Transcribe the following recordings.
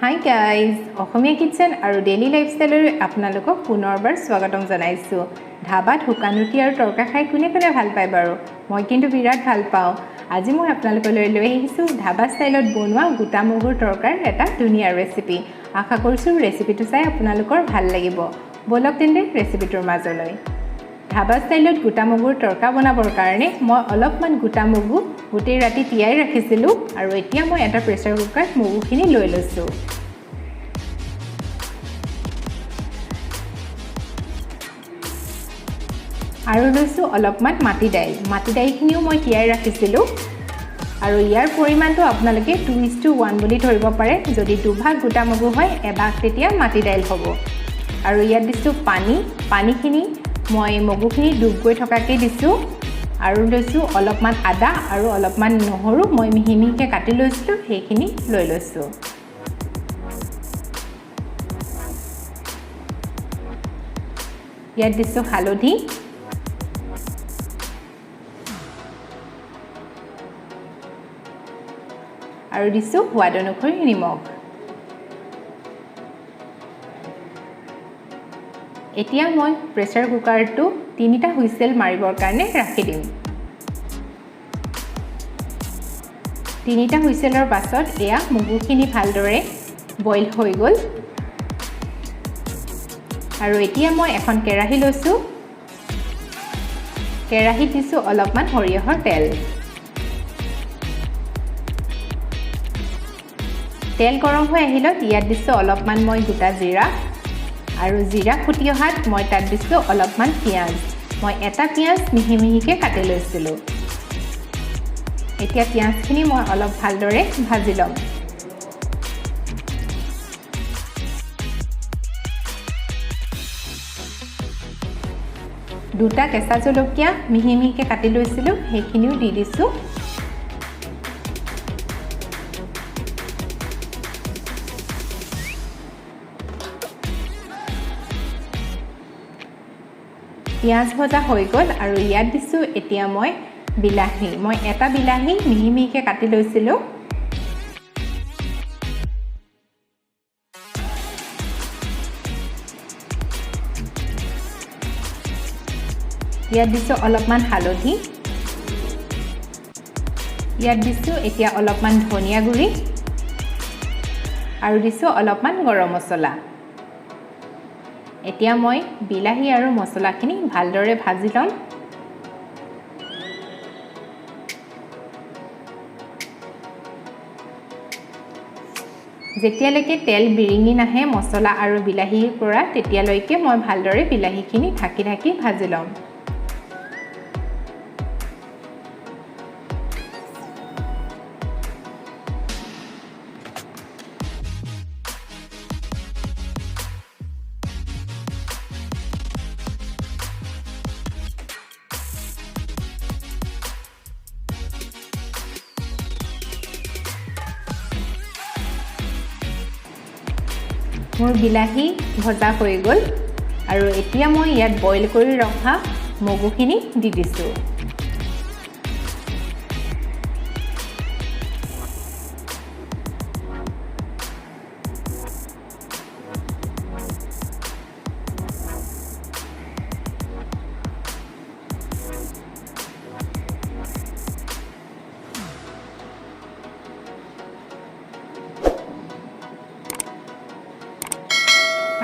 Hi guys, Assamese kitchen আৰু daily lifestyle আপোনালোকক পুনৰবাৰ স্বাগতম জনাইছো। ধাবাত হুকানুটি আৰু তৰকা খাই কোনে ভাল পায় বাৰু? মই কিন্তু বিৰাট ভাল পাওঁ। আজি মই আপোনালোকলৈ লৈ আহিছো ধাবা ষ্টাইলত বনোৱা গুটা মগুৰ তৰকাৰ এটা ধুনীয়া ৰেচিপি। আশা কৰিছো ৰেচিপিটো চাই আপোনালোকৰ ভাল লাগিব। বলক তেন্তে ৰেচিপিটোৰ মাজলৈ। ধাবা ষ্টাইলত গুটা মগুৰ তৰকা বনাবৰ কাৰণে মই অলপমান গুটা মগু গোটেই ৰাতি তিয়াই ৰাখিছিলো আৰু এতিয়া মই এটা প্ৰেছাৰ কুকাৰত মগুখিনি লৈ লৈছো। আৰু লৈছো অলপমান মাটি দাইলখিনিও মই তিয়াই ৰাখিছিলো আৰু ইয়াৰ পৰিমাণটো আপোনালোকে 2:1 বুলি ধৰিব পাৰে। যদি দুভাগ গুটা মগু হয় এভাগ তেতিয়া মাটি দাইল হ'ব। আৰু ইয়াত দিছো পানীখিনি মই মগুখিনি ডুব গৈ থকাকৈ দিছোঁ আৰু লৈছোঁ অলপমান আদা আৰু অলপমান নহৰু মই মিহি মিহিকৈ কাটি লৈছিলোঁ সেইখিনি লৈ লৈছোঁ। ইয়াত দিছোঁ হালধি আৰু দিছোঁ সোৱাদ অনুসৰি নিমখ। এতিয়া মই প্ৰেছাৰ কুকাৰটো 3টা হুইচেল মাৰিবৰ কাৰণে ৰাখি দিম। 3টা হুইচেলৰ পাছত এয়া মগুখিনি ভালদৰে বইল হৈ গ'ল আৰু এতিয়া মই এখন কেৰাহী লৈছোঁ। কেৰাহীত দিছোঁ অলপমান সৰিয়হৰ তেল। তেল গৰম হৈ আহিলত ইয়াত দিছোঁ অলপমান মই গোটা জিৰা আৰু জিৰা ফুটি অহাত মই তাত দিছোঁ অলপমান পিঁয়াজ। মই এটা পিঁয়াজ মিহি মিহিকৈ কাটি লৈছিলোঁ। এতিয়া পিঁয়াজখিনি মই অলপ ভালদৰে ভাজি ল'ম। দুটা কেঁচা জলকীয়া মিহি মিহিকৈ কাটি লৈছিলোঁ সেইখিনিও দি দিছোঁ। পিঁয়াজ ভজা হৈ গ'ল আৰু ইয়াত দিছোঁ এতিয়া মই বিলাহী। মই এটা বিলাহী মিহি মিহিকৈ কাটি লৈছিলোঁ। ইয়াত দিছোঁ অলপমান হালধি। ইয়াত দিছোঁ এতিয়া অলপমান ধনিয়া গুড়ি আৰু দিছোঁ অলপমান গৰম মছলা। এতিয়া মই বিলাহী আৰু মছলাখিনি ভালদৰে ভাজি ল'ম। যেতিয়ালৈকে তেল বিৰিঙি নাহে মছলা আৰু বিলাহীৰ পৰা তেতিয়ালৈকে মই ভালদৰে বিলাহীখিনি ঢাকি ভাজি ল'ম। মোৰ বিলাহী ভজা হৈ গ'ল আৰু এতিয়া মই ইয়াত বইল কৰি ৰখা মগুখিনি দি দিছোঁ।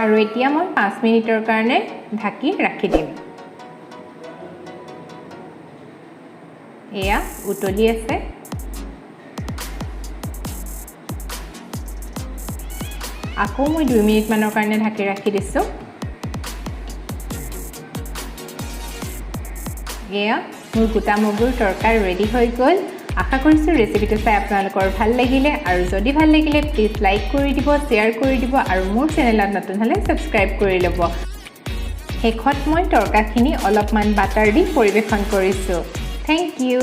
আৰু এতিয়া মই 5 মিনিটৰ কাৰণে ঢাকি ৰাখি দিম। এয়া উতলি আছে। আকৌ মই 2 মিনিটমানৰ কাৰণে ঢাকি ৰাখি দিছোঁ। এয়া মোৰ গোটা মগুৰ তৰকাৰ ৰেডি হৈ গ'ল। আশা কৰিছোঁ ৰেচিপিটো চাই আপোনালোকৰ ভাল লাগিলে আৰু যদি ভাল লাগিলে প্লিজ লাইক কৰি দিব, শ্বেয়াৰ কৰি দিব আৰু মোৰ চেনেলত নতুন হ'লে ছাবস্ক্ৰাইব কৰি ল'ব। শেষত মই তৰকাখিনি অলপমান বাটাৰ দি পৰিৱেশন কৰিছোঁ। Thank U.